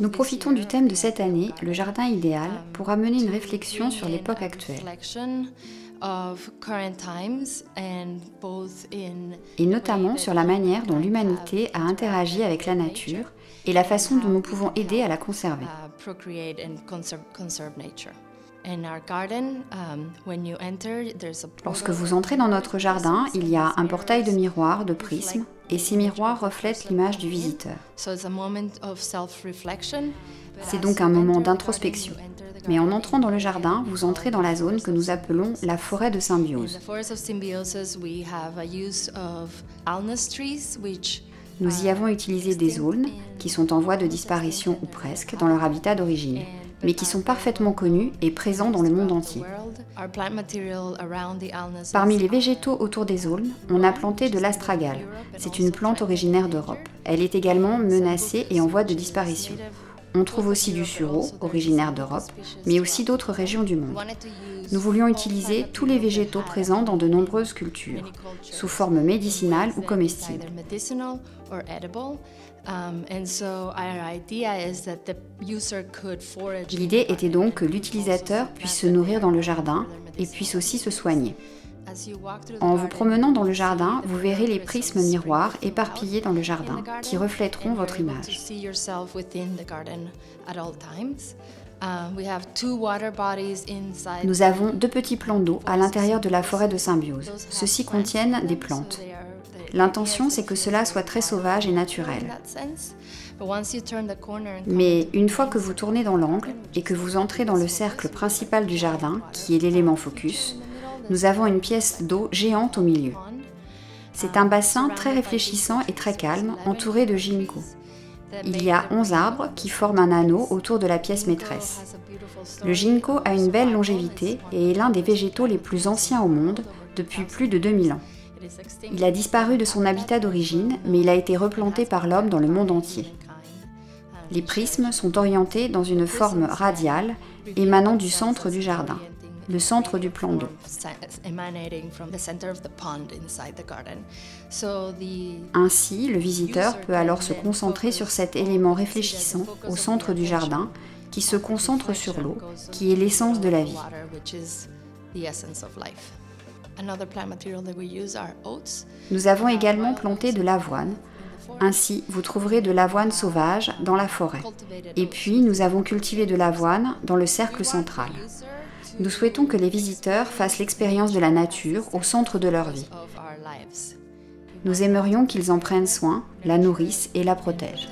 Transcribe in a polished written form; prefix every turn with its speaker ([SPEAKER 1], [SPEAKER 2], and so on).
[SPEAKER 1] Nous profitons du thème de cette année, le jardin idéal, pour amener une réflexion sur l'époque actuelle. Et notamment sur la manière dont l'humanité a interagi avec la nature et la façon dont nous pouvons aider à la conserver. Lorsque vous entrez dans notre jardin, il y a un portail de miroirs, de prismes, et ces miroirs reflètent l'image du visiteur. C'est donc un moment d'introspection. Mais en entrant dans le jardin, vous entrez dans la zone que nous appelons la forêt de symbiose. Nous y avons utilisé des aulnes, qui sont en voie de disparition ou presque, dans leur habitat d'origine, mais qui sont parfaitement connus et présents dans le monde entier. Parmi les végétaux autour des aulnes, on a planté de l'astragale. C'est une plante originaire d'Europe. Elle est également menacée et en voie de disparition. On trouve aussi du sureau, originaire d'Europe, mais aussi d'autres régions du monde. Nous voulions utiliser tous les végétaux présents dans de nombreuses cultures, sous forme médicinale ou comestible. L'idée était donc que l'utilisateur puisse se nourrir dans le jardin et puisse aussi se soigner. En vous promenant dans le jardin, vous verrez les prismes miroirs éparpillés dans le jardin qui reflèteront votre image. Nous avons 2 petits plans d'eau à l'intérieur de la forêt de symbiose. Ceux-ci contiennent des plantes. L'intention, c'est que cela soit très sauvage et naturel. Mais une fois que vous tournez dans l'angle et que vous entrez dans le cercle principal du jardin, qui est l'élément focus, nous avons une pièce d'eau géante au milieu. C'est un bassin très réfléchissant et très calme, entouré de ginkgo. Il y a 11 arbres qui forment un anneau autour de la pièce maîtresse. Le ginkgo a une belle longévité et est l'un des végétaux les plus anciens au monde, depuis plus de 2000 ans. Il a disparu de son habitat d'origine, mais il a été replanté par l'homme dans le monde entier. Les prismes sont orientés dans une forme radiale, émanant du centre du jardin, le centre du plan d'eau. Ainsi, le visiteur peut alors se concentrer sur cet élément réfléchissant au centre du jardin, qui se concentre sur l'eau, qui est l'essence de la vie. Nous avons également planté de l'avoine. Ainsi, vous trouverez de l'avoine sauvage dans la forêt. Et puis, nous avons cultivé de l'avoine dans le cercle central. Nous souhaitons que les visiteurs fassent l'expérience de la nature au centre de leur vie. Nous aimerions qu'ils en prennent soin, la nourrissent et la protègent.